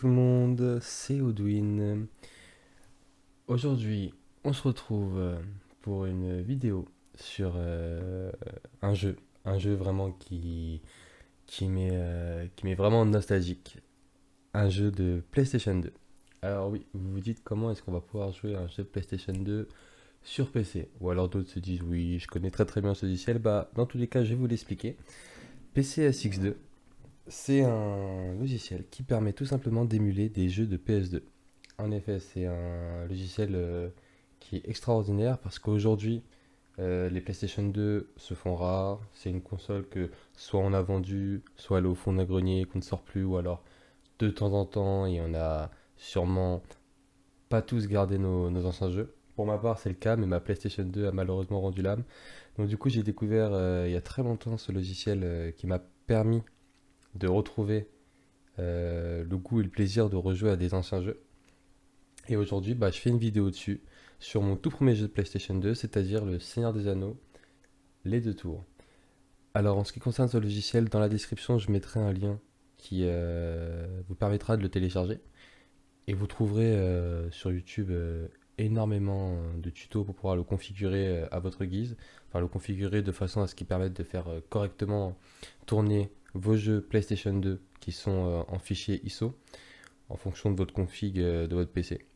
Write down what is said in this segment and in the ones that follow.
tout le monde, c'est Audwin. Aujourd'hui, on se retrouve pour une vidéo sur un jeu vraiment qui m'est vraiment nostalgique, un jeu de PlayStation 2. Alors oui, vous vous dites comment est-ce qu'on va pouvoir jouer à un jeu PlayStation 2 sur PC? Ou alors d'autres se disent oui, je connais très très bien ce logiciel. Bah, dans tous les cas, je vais vous l'expliquer. PCSX2, c'est un logiciel qui permet tout simplement d'émuler des jeux de PS2. En effet, c'est un logiciel qui est extraordinaire parce qu'aujourd'hui, les PlayStation 2 se font rares. C'est une console que soit on a vendue, soit elle est au fond d'un grenier qu'on ne sort plus, ou alors de temps en temps, et on a sûrement pas tous gardé nos anciens jeux. Pour ma part, c'est le cas, mais ma PlayStation 2 a malheureusement rendu l'âme. Donc du coup, j'ai découvert il y a très longtemps ce logiciel qui m'a permis de retrouver le goût et le plaisir de rejouer à des anciens jeux. Et aujourd'hui, bah, je fais une vidéo dessus, sur mon tout premier jeu de PlayStation 2, c'est-à-dire le Seigneur des Anneaux, les deux tours. Alors, en ce qui concerne ce logiciel, dans la description, je mettrai un lien qui vous permettra de le télécharger. Et vous trouverez sur YouTube énormément de tutos pour pouvoir le configurer à votre guise. Enfin, le configurer de façon à ce qu'il permette de faire correctement tourner vos jeux PlayStation 2 qui sont en fichier ISO en fonction de votre config de votre PC.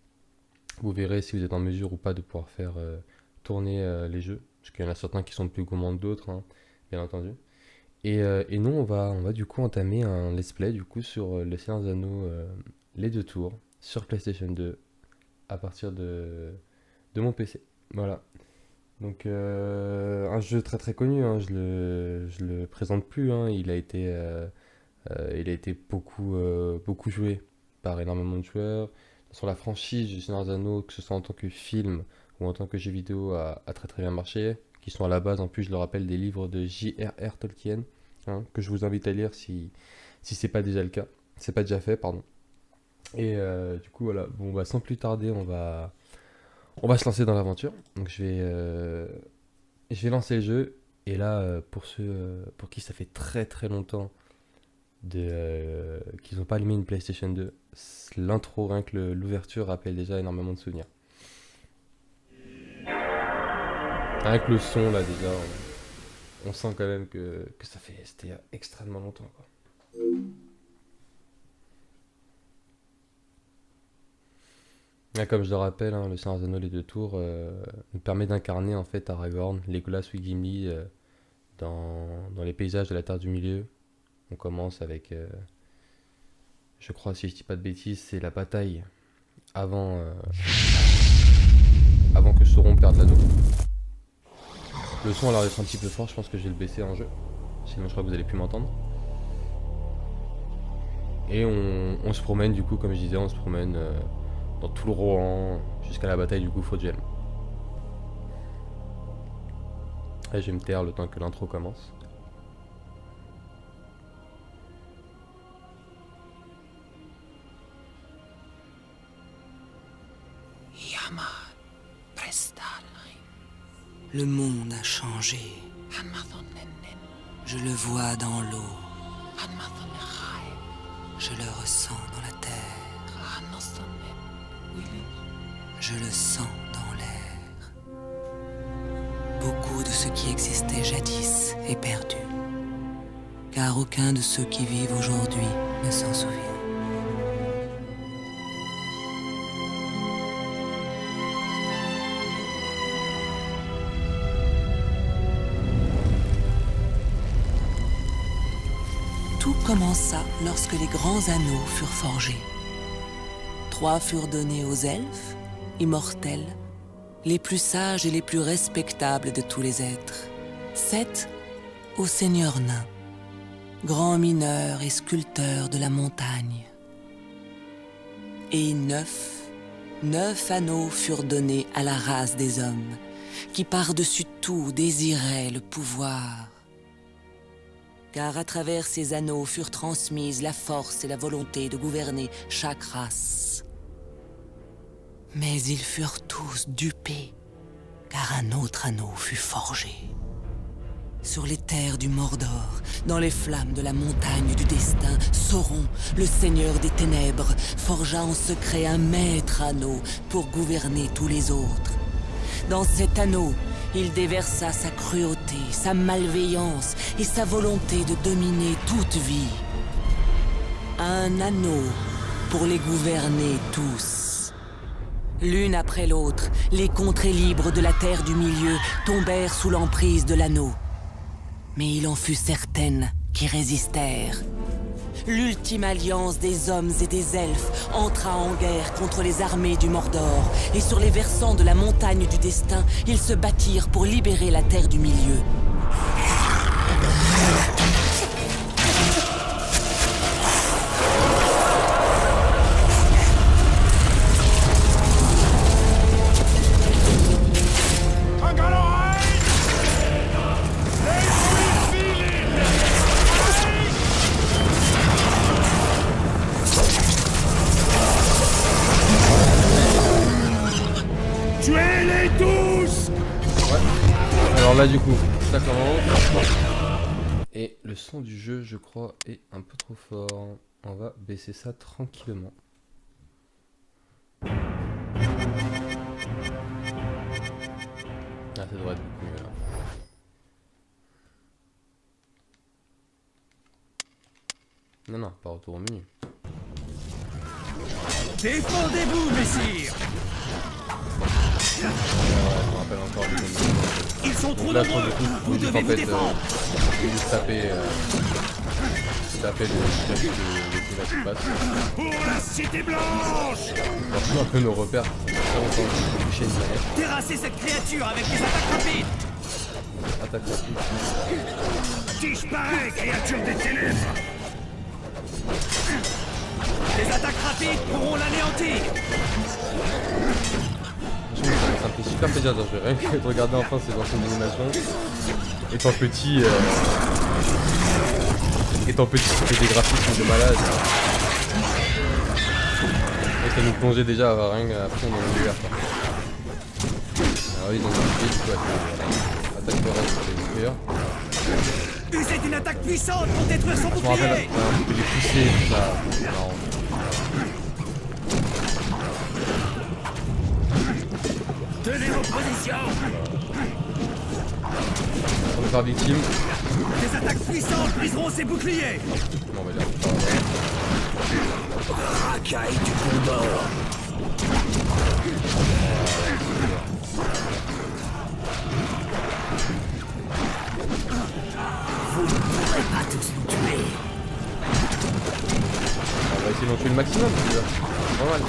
Vous verrez si vous êtes en mesure ou pas de pouvoir faire tourner les jeux, parce qu'il y en a certains qui sont plus gourmands que d'autres, hein, bien entendu. Et nous, on va du coup entamer un let's play du coup sur le Seigneur des Anneaux, les deux tours, sur PlayStation 2, à partir de mon PC. Voilà. Donc un jeu très très connu, hein, je le présente plus, hein, il a été beaucoup joué par énormément de joueurs. Sur la franchise du Seigneur des Anneaux, que ce soit en tant que film ou en tant que jeu vidéo, a très très bien marché. Qui sont à la base, en plus, je le rappelle, des livres de J.R.R. Tolkien, hein, que je vous invite à lire si c'est pas déjà le cas. C'est pas déjà fait, pardon. Et du coup, voilà. Bon, bah, sans plus tarder, on va se lancer dans l'aventure. Donc, je vais lancer le jeu. Et là, pour ceux pour qui ça fait très très longtemps qu'ils n'ont pas allumé une PlayStation 2, l'intro, rien que l'ouverture rappelle déjà énormément de souvenirs. Rien que le son là déjà, on sent quand même que c'était il y a extrêmement longtemps quoi. Là, comme je le rappelle, hein, le Seigneur des Anneaux les deux tours nous permet d'incarner en fait Aragorn, Legolas ou Gimli dans les paysages de la Terre du Milieu. On commence avec, je crois si je dis pas de bêtises, c'est la bataille avant, avant que Sauron perde l'anneau. Le son a l'air d'être un petit peu fort, je pense que je vais le baisser en jeu. Sinon je crois que vous allez plus m'entendre. Et on se promène du coup, comme je disais, on se promène dans tout le Rohan jusqu'à la bataille du gouffre de Helm. Là je vais me taire le temps que l'intro commence. Le monde a changé. Je le vois dans l'eau. Je le ressens dans la terre. Je le sens dans l'air. Beaucoup de ce qui existait jadis est perdu. Car aucun de ceux qui vivent aujourd'hui ne s'en souvient. Tout commença lorsque les grands anneaux furent forgés. 3 furent donnés aux elfes, immortels, les plus sages et les plus respectables de tous les êtres. 7 aux seigneurs nains, grands mineurs et sculpteurs de la montagne. Et 9 anneaux furent donnés à la race des hommes, qui par-dessus tout désiraient le pouvoir. Car à travers ces anneaux furent transmises la force et la volonté de gouverner chaque race. Mais ils furent tous dupés, car un autre anneau fut forgé. Sur les terres du Mordor, dans les flammes de la montagne du destin, Sauron, le seigneur des ténèbres, forgea en secret un maître anneau pour gouverner tous les autres. Dans cet anneau, il déversa sa cruauté, sa malveillance et sa volonté de dominer toute vie. Un anneau pour les gouverner tous. L'une après l'autre, les contrées libres de la Terre du Milieu tombèrent sous l'emprise de l'anneau. Mais il en fut certaines qui résistèrent. L'ultime alliance des hommes et des elfes entra en guerre contre les armées du Mordor, et sur les versants de la montagne du destin, ils se battirent pour libérer la Terre du Milieu. Tuez-les tous! Alors là du coup, ça commence. Et le son du jeu, je crois, est un peu trop fort. On va baisser ça tranquillement. Ah, ça devrait être beaucoup mieux là. Non, non, pas retour au menu. Défendez-vous, messire! Je me rappelle encore du menu. Ils sont trop Là, je crois nombreux! que du coup, Vous devez vous défendre! je vais juste taper le qui se passe. Pour la cité blanche! On va trouver un peu nos repères. Ça fait très longtemps que j'ai touché une manette. Terrassez cette créature avec des attaques rapides! Attaque rapide. Disparaît, créature des ténèbres! Les attaques rapides pourront l'anéantir! Ça me fait super plaisir de jouer, rien que de regarder enfin ces anciennes animations. Étant petit, c'était des graphismes de malade. Et ça nous plongeait déjà à rien à fond dans l'univers. Alors oui, donc vite quoi, attaque de reste sur les détruire. Usez d'une attaque puissante pour détruire son Je me rappelle, bouclier! un peu les pousser, tout ça, c'est marrant. Tenez vos positions! On va faire victime. Des attaques puissantes briseront ses boucliers! Bon, on va dire. Racaille du Condor! Vous ne pourrez pas tous nous tuer! On va essayer d'en tuer le maximum déjà. Pas mal.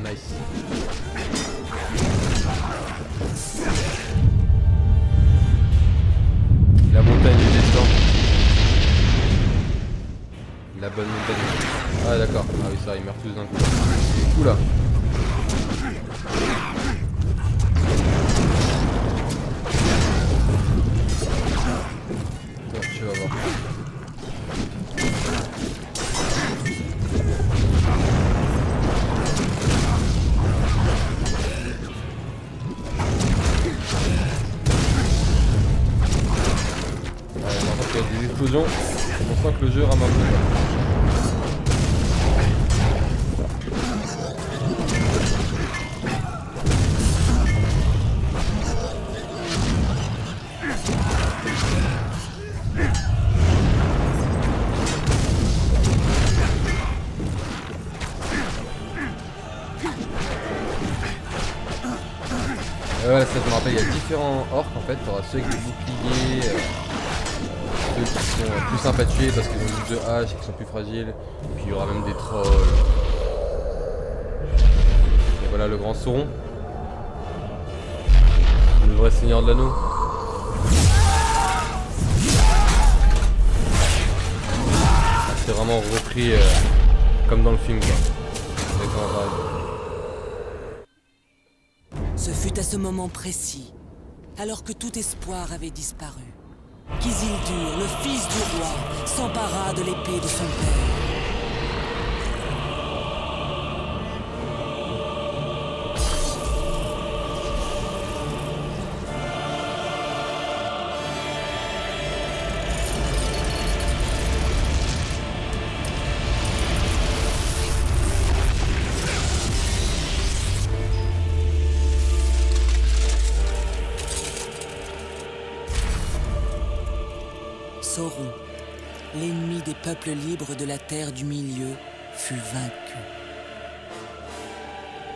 Nice. La montagne du destin. La bonne montagne du destin. Ah d'accord. Ah oui ça, ils meurent tous d'un coup. Oula. Attends, tu vas voir. Par contre, il y a des explosions. On sent que le jeu rame un peu. Voilà, ça je me rappelle, il y a différents orques en fait, il y aura ceux avec des boucliers, ceux qui sont plus sympas à tuer parce qu'ils ont plus de hache et qui sont plus fragiles, et puis il y aura même des trolls. Et voilà le grand Sauron, le vrai seigneur de l'anneau. Ah, c'est vraiment repris comme dans le film quoi. Exactement pareil. Ce fut à ce moment précis, alors que tout espoir avait disparu, qu'Isildur, le fils du roi, s'empara de l'épée de son père. Sauron, l'ennemi des peuples libres de la Terre du Milieu, fut vaincu.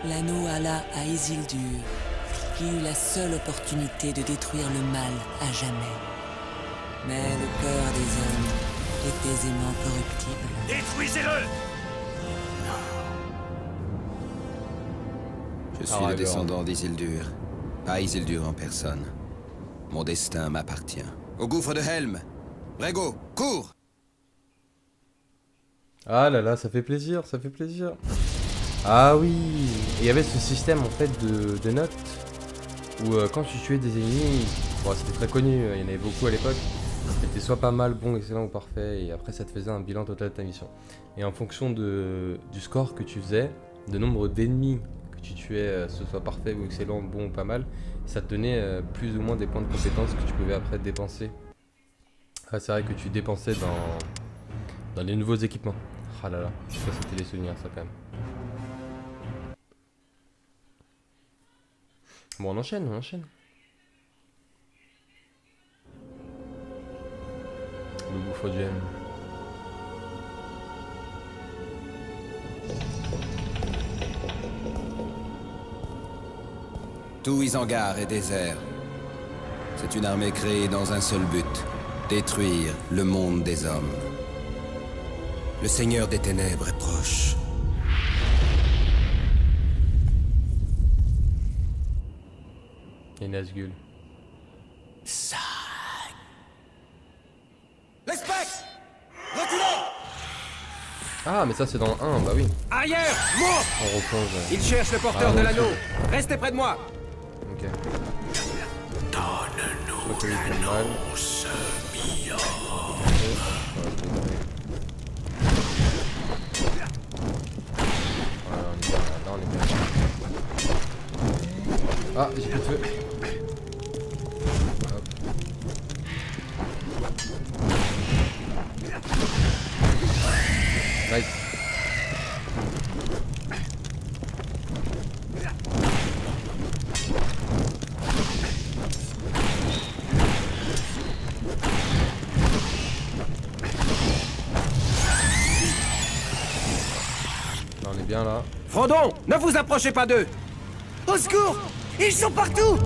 L'anneau alla à Isildur, qui eut la seule opportunité de détruire le mal à jamais. Mais le cœur des hommes est aisément corruptible. Détruisez-le! Je suis Aragorn. le descendant d'Isildur, pas Isildur en personne. Mon destin m'appartient. Au gouffre de Helm! Brego, cours! Ah là là, ça fait plaisir, ça fait plaisir. Ah oui, et il y avait ce système en fait de notes où quand tu tuais des ennemis, bon, c'était très connu, il y en avait beaucoup à l'époque, c'était soit pas mal, bon, excellent ou parfait, et après ça te faisait un bilan total de ta mission. Et en fonction du score que tu faisais, de nombre d'ennemis que tu tuais, ce soit parfait ou excellent, bon ou pas mal, ça te donnait plus ou moins des points de compétences que tu pouvais après dépenser. Ah, c'est vrai que tu dépensais dans les nouveaux équipements. Ah là là, ça c'était des souvenirs ça quand même. Bon, on enchaîne, on enchaîne. Le gouffre du M. Tout Isengard est désert. C'est une armée créée dans un seul but. Détruire le monde des hommes. Le Seigneur des Ténèbres est proche. Et Nazgûl. Les spectres! Reculez! Ah, mais ça c'est dans le 1, bah oui. Ailleurs! Moi! On replonge. Il cherche le porteur Ah, de non, l'anneau! Restez près de moi! Ok. Donne-nous l'anneau, semi-homme. Là, on est bien. Ah, j'ai plus de feu. Hop. Nice. Là, on est bien là. Frodon! Ne vous approchez pas d'eux! Au secours! Ils sont partout!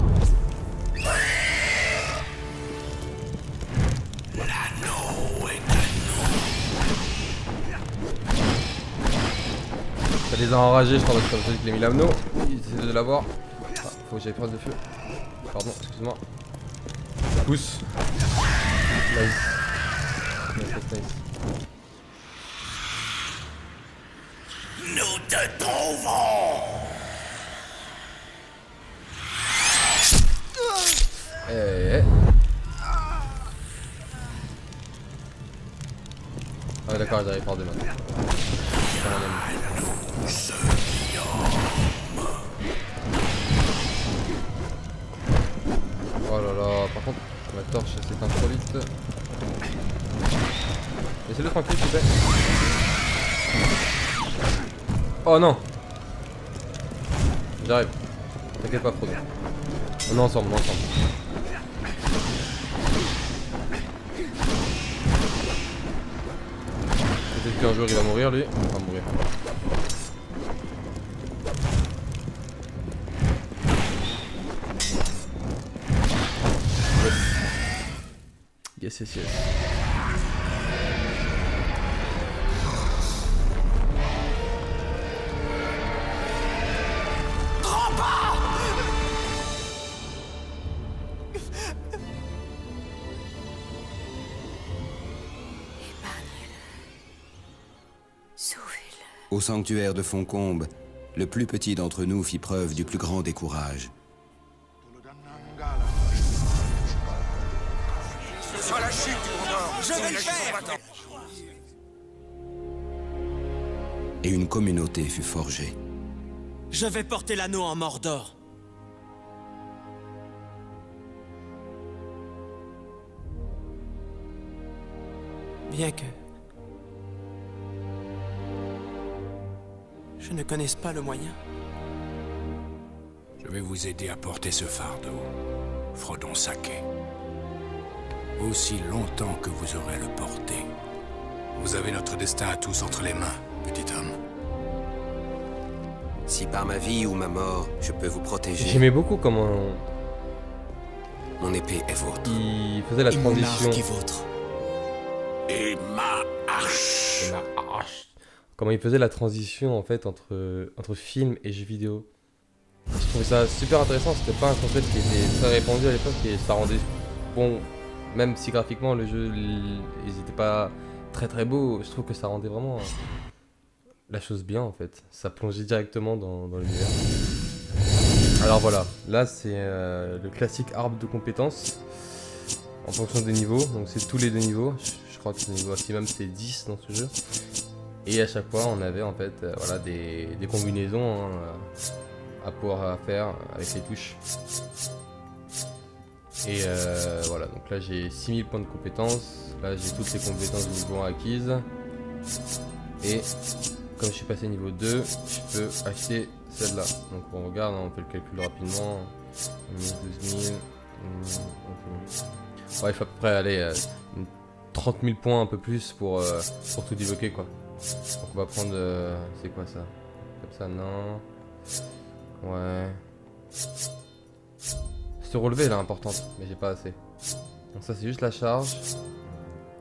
Ça les a enragés, je crois, parce que comme ça qu'il a mis l'anneau. Il essaie de l'avoir. Ah, faut que j'aille prendre de feu. Pardon, excuse-moi. Pousse. Nice. Nice, nice. Nous te trouvons! Eh. Ah d'accord, j'arrive par deux maintenant. Comme on aime. Oh là là, par contre, la torche elle s'éteint trop vite. Laissez-le tranquille s'il vous plaît. Oh non! J'arrive. T'inquiète pas, Frodo. On est ensemble, on est ensemble. Peut-être qu'un jour il va mourir lui. Il va mourir. Yes, yes, yes. Au sanctuaire de Foncombe, le plus petit d'entre nous fit preuve du plus grand décourage. Ce sera la chute du Gondor. Je vais le faire. Et une communauté fut forgée. Je vais porter l'anneau en Mordor. Bien que... je ne connaisse pas le moyen. Je vais vous aider à porter ce fardeau, Frodon Sake. Aussi longtemps que vous aurez à le porter. Vous avez notre destin à tous entre les mains, petit homme. Si par ma vie ou ma mort, je peux vous protéger, J'aimais beaucoup comment mon épée est vôtre. il faisait la Et mon transition. arc est vôtre. Et ma hache. Comment il faisait la transition en fait entre film et jeux vidéo. Je trouvais ça super intéressant, c'était pas un concept qui était très répandu à l'époque et ça rendait bon, même si graphiquement le jeu ils étaient pas très très beaux, je trouve que ça rendait vraiment la chose bien en fait. Ça plongeait directement dans l'univers. Alors voilà, là c'est le classique arbre de compétences en fonction des niveaux, donc c'est tous les deux niveaux, je crois que le niveau maximum c'est 10 dans ce jeu. Et à chaque fois on avait en fait voilà, des combinaisons hein, à pouvoir faire avec les touches. Et voilà, donc là j'ai 6000 points de compétences, là j'ai toutes les compétences du niveau 1 acquises. Et comme je suis passé niveau 2, je peux acheter celle-là. Donc on regarde, on fait le calcul rapidement. 12 000. Ouais, il faut à peu près aller 30 000 points un peu plus pour tout débloquer quoi. Donc on va prendre... c'est quoi ça? Comme ça, non. Ouais. Ce relevé là importante, mais j'ai pas assez. Donc ça c'est juste la charge.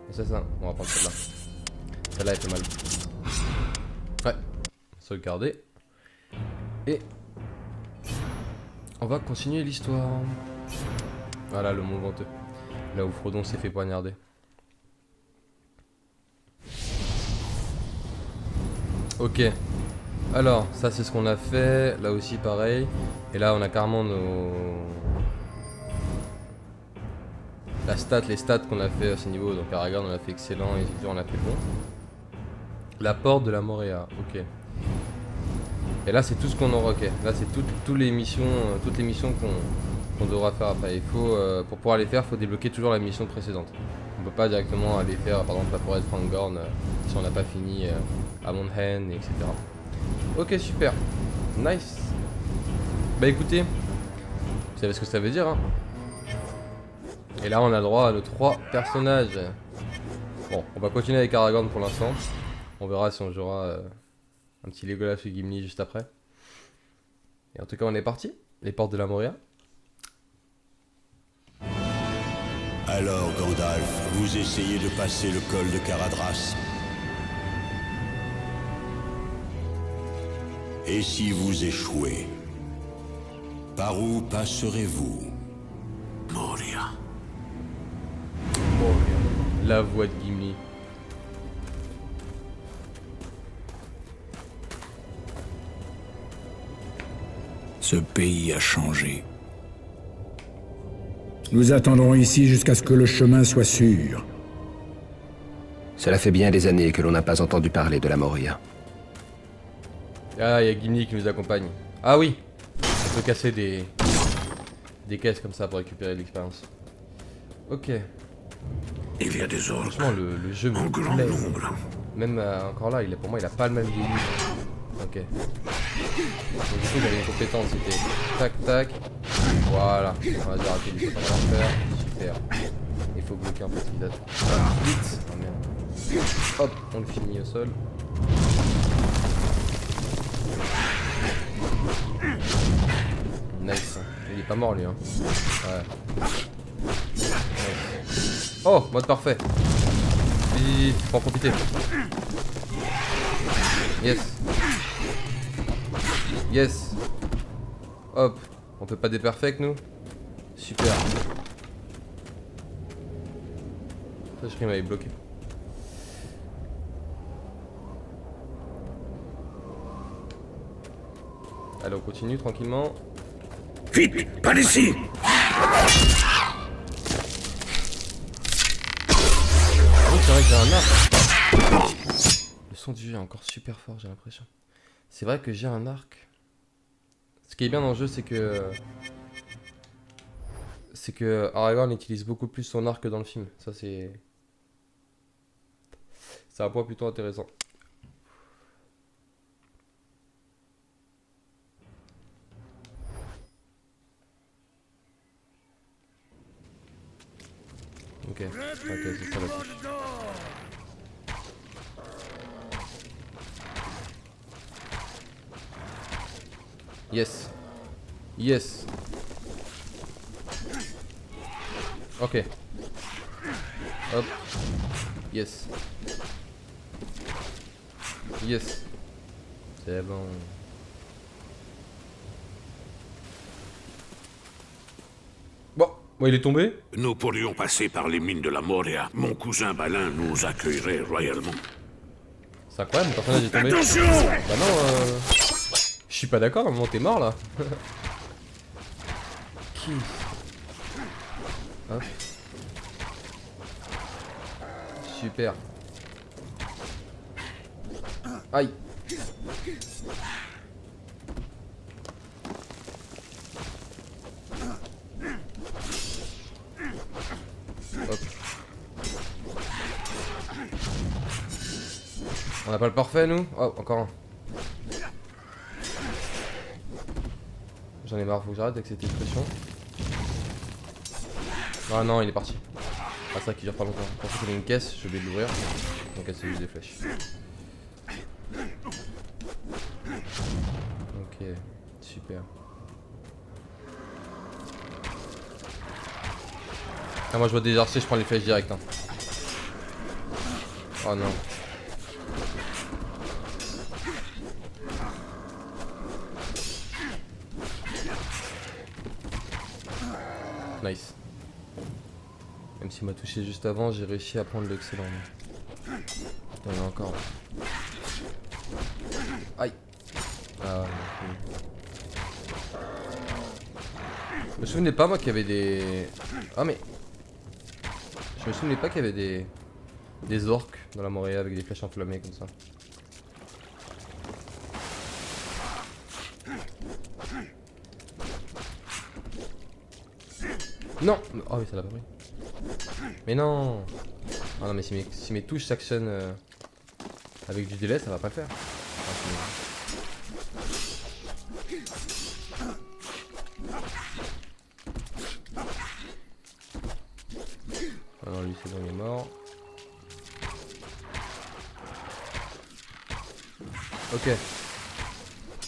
Et ça, on va prendre celle-là. Celle-là elle fait mal. Ouais. Sauvegarder. Et on va continuer l'histoire. Voilà le mont venteux. Là où Frodon s'est fait poignarder. Ok. Alors, ça c'est ce qu'on a fait. Là aussi pareil. Et là on a carrément les stats qu'on a fait à ce niveau. Donc Aragorn on a fait excellent, et on a fait bon. La porte de la Moria, ok. Et là c'est tout ce qu'on aura, ok. Là c'est toutes les missions qu'on devra faire après. Il faut, pour pouvoir les faire, il faut débloquer toujours la mission précédente. On peut pas directement aller faire par exemple la forêt de Fangorn si on n'a pas fini à Mondhen, etc. Ok, super. Nice. Bah écoutez, vous savez ce que ça veut dire hein. Et là on a le droit à nos 3 personnages. Bon, on va continuer avec Aragorn pour l'instant. On verra si on jouera un petit Legolas ou Gimli juste après. Et en tout cas on est parti. Les portes de la Moria. Alors, Gandalf, vous essayez de passer le col de Caradhras. Et si vous échouez, par où passerez-vous? Moria. La voix de Gimli. Ce pays a changé. Nous attendrons ici jusqu'à ce que le chemin soit sûr. Cela fait bien des années que l'on n'a pas entendu parler de la Moria. Ah, il y a Gimli qui nous accompagne. Ah oui, on peut casser des caisses comme ça pour récupérer de l'expérience. Ok. Il y a des ordres. Franchement, le jeu En me grand plaît. nombre. Même encore là, pour moi, il a pas le même début. Ok. Donc, du coup, j'avais une compétence, c'était tac tac. Voilà. On va déjà rater les choses qu'on va faire. Super. Il faut bloquer un peu ce qu'il a. Vite. Oh merde. Hop, on le finit au sol. Nice. Il est pas mort lui hein. Ouais. Nice. Oh, mode parfait. Vite, faut en profiter. Yes. Yes. Hop. On peut pas des perfects nous. Super. Ça je crois qu'il m'avait bloqué. Allez on continue tranquillement. Vite, pas d'ici. un arc. Le son du jeu est encore super fort, j'ai l'impression. C'est vrai que j'ai un arc. Ce qui est bien dans le jeu, c'est que Aragorn utilise beaucoup plus son arc que dans le film. Ça, c'est un point plutôt intéressant. Ok, c'est ça la touche. Yes. Yes. Ok. Hop. Yes. Yes. C'est bon. Bon, il est tombé. Nous pourrions passer par les mines de la Moria. Mon cousin Balin nous accueillerait royalement. C'est incroyable, mon personnage est tombé. Attention! Bah non, je suis pas d'accord, à un moment t'es mort là. Qui? Hop. Super. Aïe. Hop. On n'a pas le parfait nous? Oh, encore un. J'en ai marre, faut que j'arrête avec cette expression. Ah non, il est parti. Ah, c'est vrai qu'il dure pas longtemps. Je pensais qu'il y avait une caisse, j'ai oublié de l'ouvrir. Donc elle s'est juste des flèches. Ok, super. Ah, moi je vois des archers, je prends les flèches direct. Hein. Oh non. Nice. Même s'il m'a touché juste avant, j'ai réussi à prendre l'excellent. Il y en a encore. Aïe. Ah, je me souvenais pas moi qu'il y avait des... Ah mais... Je me souvenais pas qu'il y avait des orques dans la Moria avec des flèches enflammées comme ça. Non. Oh oui, ça l'a pas pris. Mais non. Ah non, mais si mes touches s'actionnent avec du délai, ça va pas le faire. Ah non, lui c'est bon, il est mort. Ok.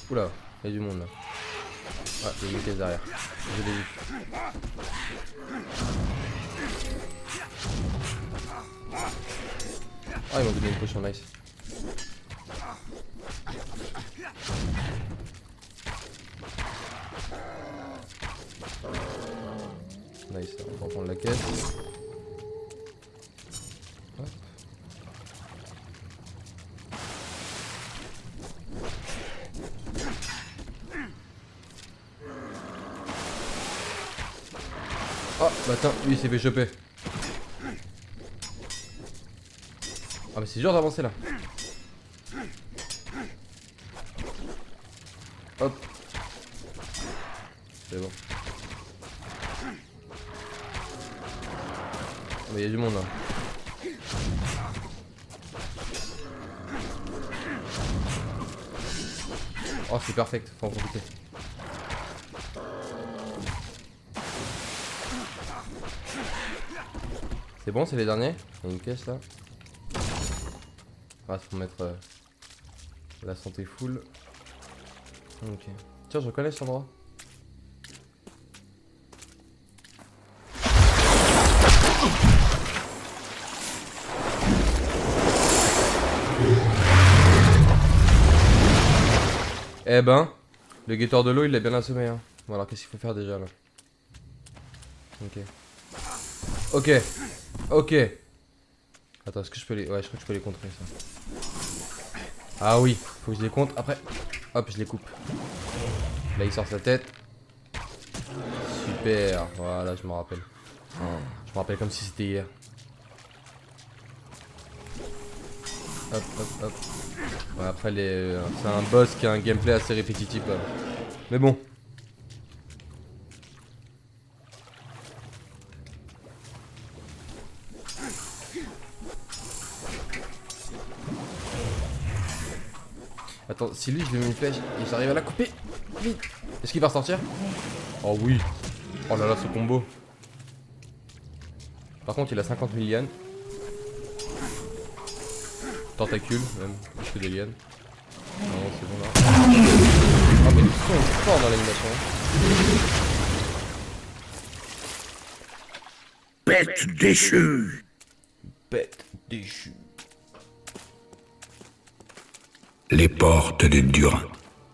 Oula, il y a du monde là. Ouais, il y a une caisse derrière. Je l'ai vu. Ah, ils m'ont donné une potion, nice. Nice, on va reprendre la caisse. Hop. Oh, bah attends, lui il s'est fait choper. Ah mais c'est dur d'avancer là. Hop. C'est bon. Ah mais il y a du monde là. Oh c'est parfait, faut en profiter. C'est bon, c'est les derniers. Il y a une caisse là. Ah, faut mettre la santé full. Ok. Tiens, je reconnais cet endroit. Eh ben, le guetteur de l'eau il l'a bien assommé. Hein. Bon, alors qu'est-ce qu'il faut faire déjà là? Ok. Ok. Ok. Attends, est-ce que je peux les... Ouais, je crois que je peux les contrer ça. Ah oui, faut que je les compte. Après, hop, je les coupe. Là, il sort sa tête. Super. Voilà, je me rappelle. Je me rappelle comme si c'était hier. Hop, hop, hop. Ouais, après, c'est un boss qui a un gameplay assez répétitif là. Mais bon. Attends, si lui je lui mets une flèche et j'arrive à la couper, vite. Est-ce qu'il va ressortir? Oh oui. Oh là là, ce combo. Par contre, il a 50 000 lianes. Tentacules, même, plus que des lianes. Non, c'est bon là. Ah, mais le son est fort dans l'animation. Bête déchue. Bête déchue. Les portes de Durin,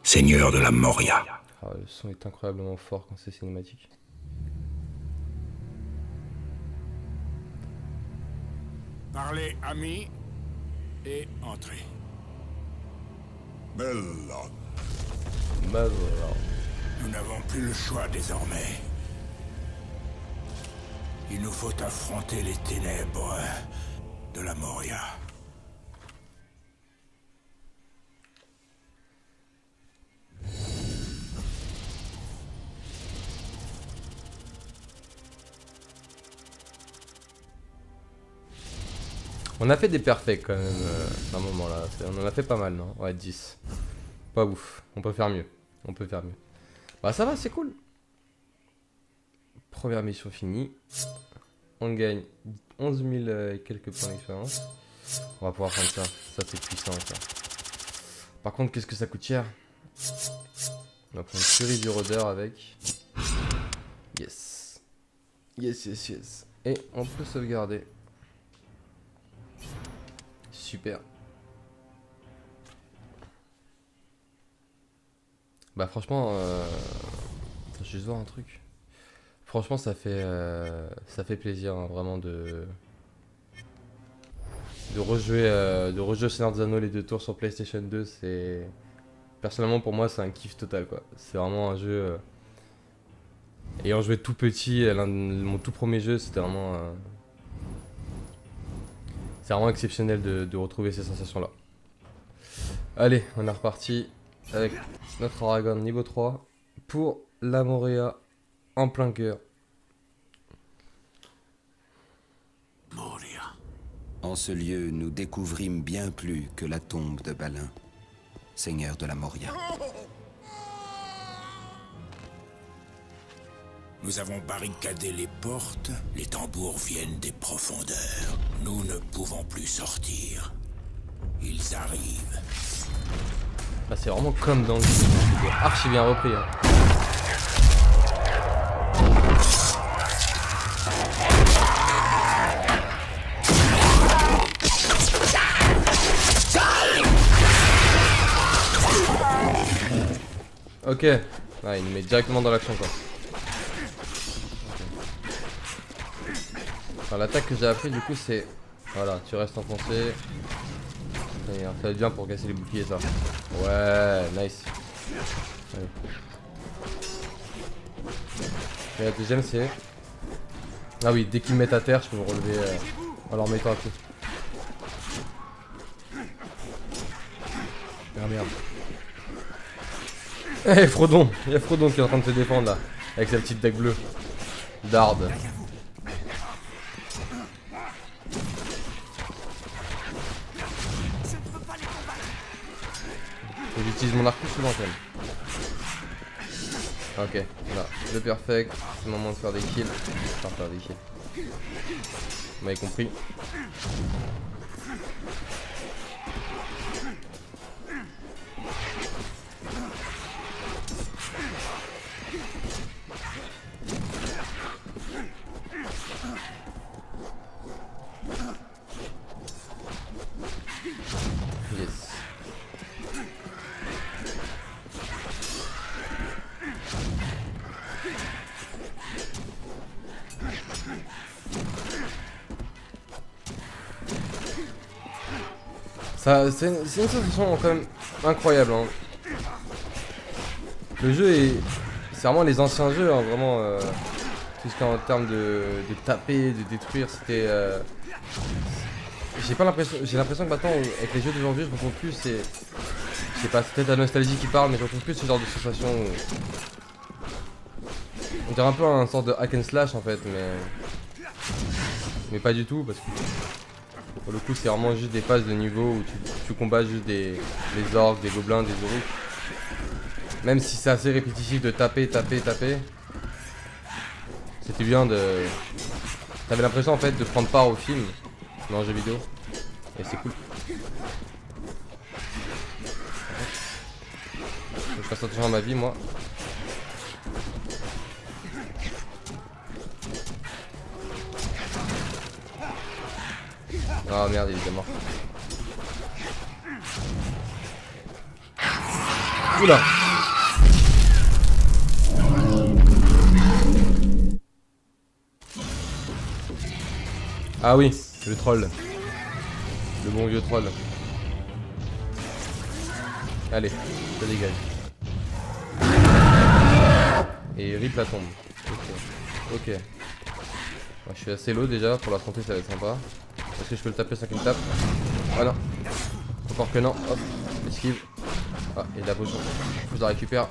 seigneur de la Moria. Ah, le son est incroyablement fort quand c'est cinématique. Parlez, amis, et entrez. Bella. Bah voilà. Nous n'avons plus le choix désormais. Il nous faut affronter les ténèbres de la Moria. On a fait des perfects quand même à un moment là. On en a fait pas mal, non? Ouais, 10. Pas ouf. On peut faire mieux. On peut faire mieux. Bah ça va, c'est cool. Première mission finie. On gagne 11 000 et quelques points d'expérience. On va pouvoir prendre ça. Ça c'est puissant ça. Par contre, qu'est-ce que ça coûte cher? On va prendre une furie du rôdeur avec. Yes. Yes, yes, yes. Et on peut sauvegarder. Super. Bah franchement, je vais juste voir un truc. Franchement, ça fait plaisir hein, vraiment de rejouer Seigneur des Anneaux les 2 tours sur PlayStation 2. C'est personnellement pour moi c'est un kiff total quoi. C'est vraiment un jeu. Ayant joué tout petit, mon tout premier jeu, c'était vraiment. C'est vraiment exceptionnel de retrouver ces sensations-là. Allez, on est reparti avec notre Aragorn niveau 3 pour la Moria en plein cœur. Moria. En ce lieu, nous découvrîmes bien plus que la tombe de Balin, seigneur de la Moria. Nous avons barricadé les portes, les tambours viennent des profondeurs. Nous ne pouvons plus sortir. Ils arrivent. Bah, c'est vraiment comme dans le jeu. C'est archi bien repris. Hein. Ok. Ah, il nous met directement dans l'action quoi. Alors l'attaque que j'ai appris du coup c'est... Voilà, tu restes enfoncé. Et ça va être bien pour casser les boucliers ça. Ouais, nice. Allez. Et la deuxième c'est... Ah oui, dès qu'ils me mettent à terre je peux me relever en leur mettant un coup. Ah merde. Eh hey, Frodon, il y a Frodon qui est en train de se défendre là. Avec sa petite dague bleue. Darde. J'utilise mon arc plus souvent quand même. Ok, voilà, le perfect, c'est le moment de faire des kills. Enfin, faire des kills. Vous m'avez compris. Yes. C'est une sensation quand même incroyable. Hein. Le jeu est... C'est vraiment les anciens jeux, hein, vraiment. Tout ce qui est en termes de taper, de détruire, c'était... j'ai l'impression que maintenant avec les jeux d'aujourd'hui je retrouve plus c'est, je sais pas, c'est peut-être la nostalgie qui parle, mais je retrouve plus ce genre de sensation où... On dirait un peu un sorte de hack and slash en fait, mais pas du tout parce que pour le coup c'est vraiment juste des phases de niveau où tu combats juste des orques, des gobelins, des orques. Même si c'est assez répétitif de taper, c'était bien de... T'avais l'impression en fait de prendre part au film dans un jeu vidéo et c'est cool. Je fasse attention à ma vie moi. Ah merde, il est mort. Oula. Ah oui, le troll. Le bon vieux troll. Allez, ça dégage. Et rip la tombe. Ok. Moi, je suis assez low déjà, pour l'affronter ça va être sympa. Est-ce que je peux le taper sans qu'il me tape? Ah non. Encore que non. Hop, esquive. Ah, et la potion. Faut que je la récupère.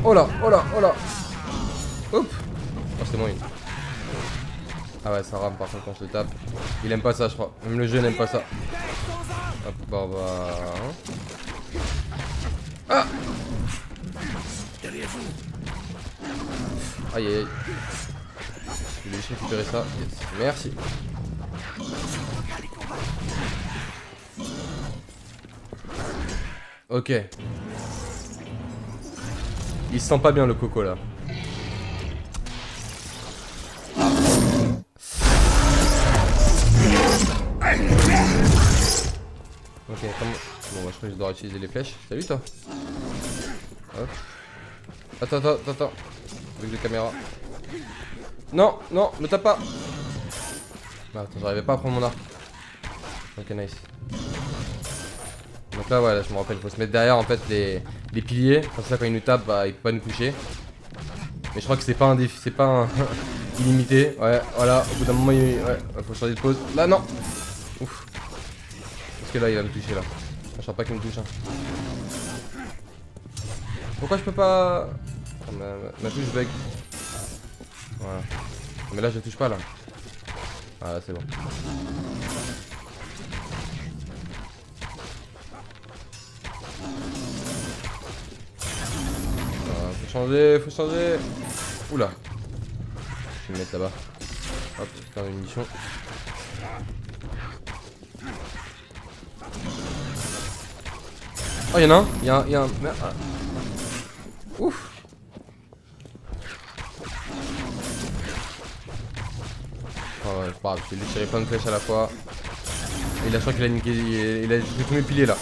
Oh là, oh là, oh là. Hop. Oh, c'est bon, une. Ah ouais, ça rame par contre quand je le tape. Il aime pas ça, je crois. Même le jeu n'aime pas ça. Hop, bah, Ah. Aïe aïe aïe. Je vais juste récupérer ça. Yes. Merci. Ok. Il se sent pas bien le coco là. Ok, comment... Bon, moi je crois que je dois utiliser les flèches. Salut toi. Hop. Attends. Avec les caméras. Non, me tape pas. Ah, attends, j'arrivais pas à prendre mon arc. Ok, nice. Donc là, ouais, là, je me rappelle, il faut se mettre derrière en fait les piliers. Comme ça, quand il nous tape, bah, il peut pas nous toucher. Mais je crois que c'est pas un défi, c'est pas un illimité. Ouais, voilà, au bout d'un moment, ouais, faut changer de pause. Là, non. Ouf. Parce que là, il va me toucher là. Je sens pas qu'il me touche. Hein. Pourquoi je peux pas... Oh, ma touche bug. Voilà. Mais là je touche pas là. Ah là c'est bon. Faut changer. Oula. Je vais me mettre là-bas. Hop, faire une mission. Oh y'en a un. Y'en a un. Ouf. Oh ouais, c'est pas grave, je vais lui tirer plein de flèches à la fois. Et là je crois qu'il a niqué, il a détruit tous mes piliers là.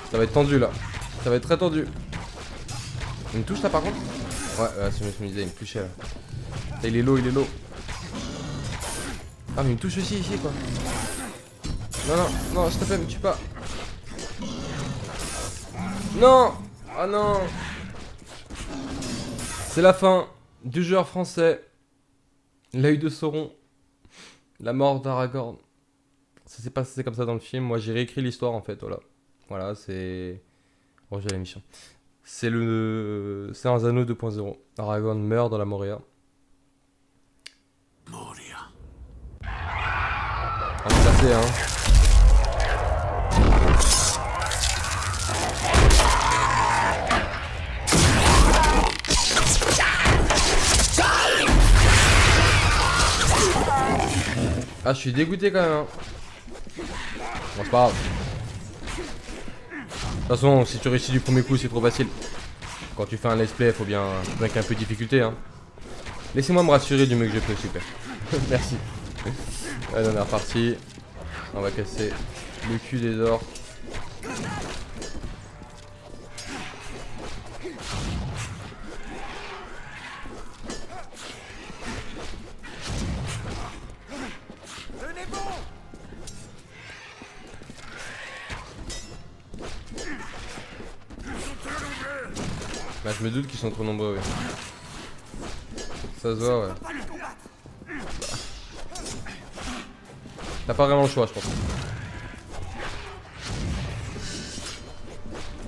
Ça va être tendu là. Ça va être très tendu. Il me touche là par contre? Ouais, c'est ce que je me disais, il me touchait là. Là, il est low. Ah mais il me touche aussi ici quoi. Non, s'il te plaît, me tue pas. Non. Ah non. C'est la fin du joueur français. L'œil de Sauron. La mort d'Aragorn. Ça s'est passé comme ça dans le film. Moi j'ai réécrit l'histoire en fait. Voilà, c'est... Roger la mission. C'est un anneau 2.0. Aragorn meurt dans la Moria. On est passé hein. Ah, je suis dégoûté quand même. Hein. Bon, c'est pas grave. De toute façon, si tu réussis du premier coup, c'est trop facile. Quand tu fais un let's play, faut bien avec un peu de difficulté. Hein. Laissez-moi me rassurer du mieux que je peux, super. Merci. Allez, on est reparti. On va casser le cul des orques. Bah, je me doute qu'ils sont trop nombreux, oui. Ça se voit, ouais. T'as pas vraiment le choix, je pense.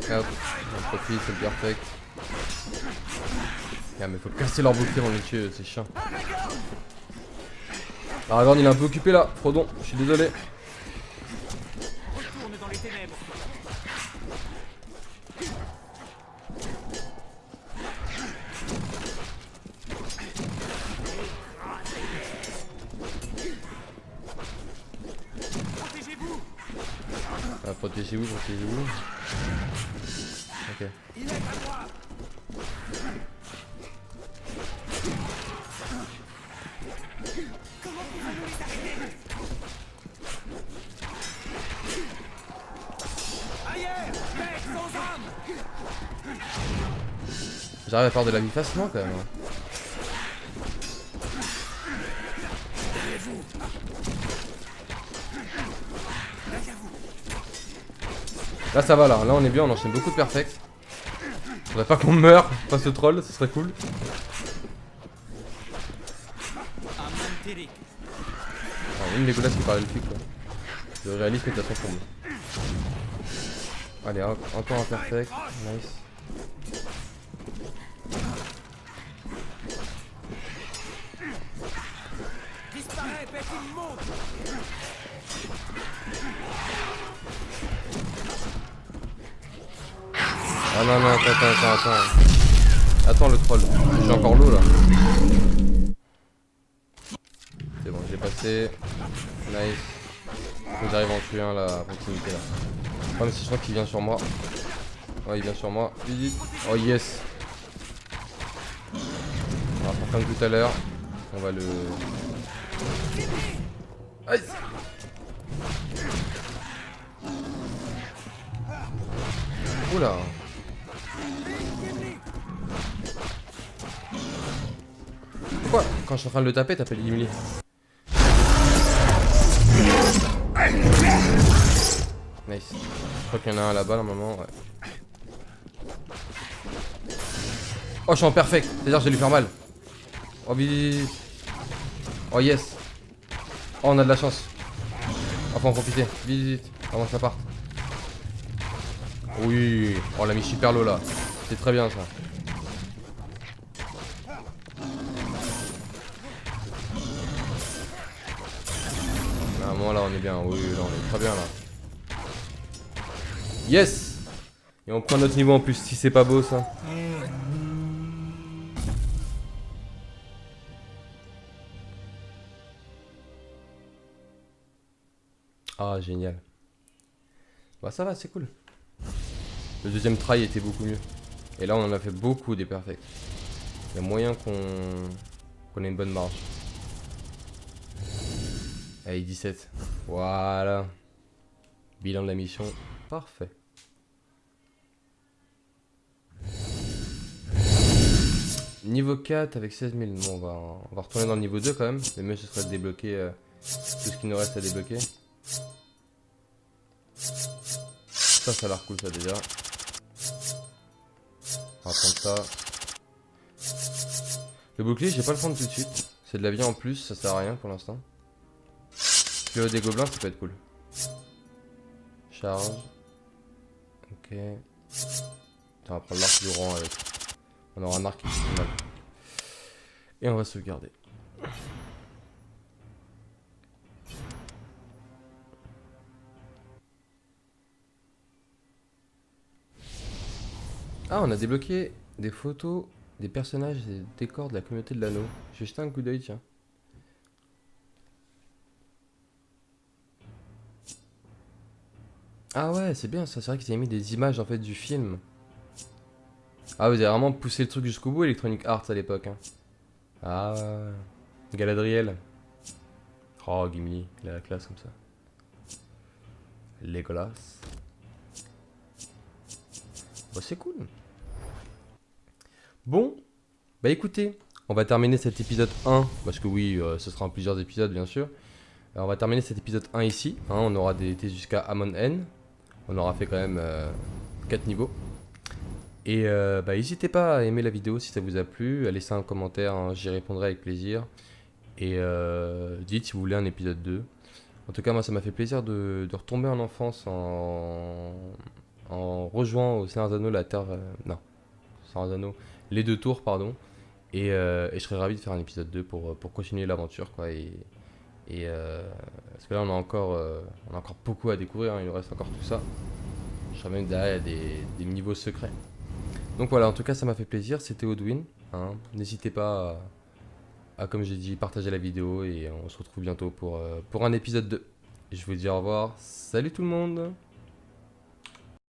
Hop, on profite, c'est le perfect. Ah, mais faut casser leur bouclier avant de les tuer, c'est chiant. Aragorn il est un peu occupé là, Frodon, je suis désolé. Retourne dans les ténèbres. Protégez-vous. Ah, protégez-vous, protégez-vous. Ok. Il est à moi. Comment pouvons-nous les arrêter? Ailleurs, mec, sans âme. J'arrive à faire de la vie facilement quand même. Hein. Là ça va là on est bien, on enchaîne beaucoup de perfect. Faudrait pas qu'on meure face au troll, ce serait cool. Une Legolas qui parle elfique quoi. Le réalisme est à son comble. Allez, encore un perfect, nice. Disparaît, bête immonde. Ah non, non, attends. Attends le troll, j'ai encore l'eau là. C'est bon, j'ai passé. Nice. Faut que j'arrive à en tuer un là, à proximité là. Le problème c'est que je crois qu'il vient sur moi. Ouais, il vient sur moi. Vite, vite. Oh yes. On va faire comme tout à l'heure. On va le... Aïe. Oula. Pourquoi quand je suis en train de le taper, t'appelles Gimli? Nice. Je crois qu'il y en a un là-bas normalement, ouais. Oh, je suis en perfect, c'est-à-dire que je vais lui faire mal. Oh, vite. Oh, yes. Oh, on a de la chance. Oh, faut en profiter. Vite, vite, avant que ça parte. Oui. Oh, on l'a mis super low là. C'est très bien ça. Normalement là on est bien. Oui, là on est très bien là. Yes. Et on prend notre niveau en plus, si c'est pas beau ça. Ah génial. Bah ça va, c'est cool. Le deuxième try était beaucoup mieux. Et là on en a fait beaucoup des perfects. Il y a moyen qu'on ait une bonne marge. Allez 17. Voilà. Bilan de la mission. Parfait. Niveau 4 avec 16 000. Bon on va retourner dans le niveau 2 quand même. Mais mieux ce serait de débloquer tout ce qui nous reste à débloquer. Ça a l'air cool ça déjà. On va prendre ça. Le bouclier je vais pas le prendre tout de suite. C'est de la vie en plus, ça sert à rien pour l'instant. Le des gobelins ça peut être cool. Charge. Ok. On va prendre l'arc du rang avec. On aura un arc qui fait mal. Et on va sauvegarder. Ah, on a débloqué des photos des personnages et des décors de la communauté de l'anneau. Je vais jeter un coup d'œil, tiens. Ah ouais, c'est bien ça, c'est vrai qu'ils avaient mis des images en fait du film. Ah, vous avez vraiment poussé le truc jusqu'au bout, Electronic Arts à l'époque. Hein. Ah, Galadriel. Oh, Gimli, il a la classe comme ça. Legolas. Bah, c'est cool. Bon, bah écoutez, on va terminer cet épisode 1, parce que oui, ce sera en plusieurs épisodes bien sûr. Alors, on va terminer cet épisode 1 ici, hein, on aura été jusqu'à Amon N. On aura fait quand même 4 niveaux. Et bah n'hésitez pas à aimer la vidéo si ça vous a plu, à laisser un commentaire, hein, j'y répondrai avec plaisir. Et dites si vous voulez un épisode 2. En tout cas, moi, ça m'a fait plaisir de retomber en enfance en rejoignant au Seigneur des Anneaux la Terre... non, Seigneur des Anneaux, les 2 tours, pardon. Et je serais ravi de faire un épisode 2 pour continuer l'aventure, quoi. Parce que là, on a encore beaucoup à découvrir, hein, il nous reste encore tout ça. Je serais même derrière des niveaux secrets. Donc voilà, en tout cas, ça m'a fait plaisir. C'était Audwin. Hein. N'hésitez pas à, comme j'ai dit, partager la vidéo et on se retrouve bientôt pour un épisode 2. Et je vous dis au revoir. Salut tout le monde!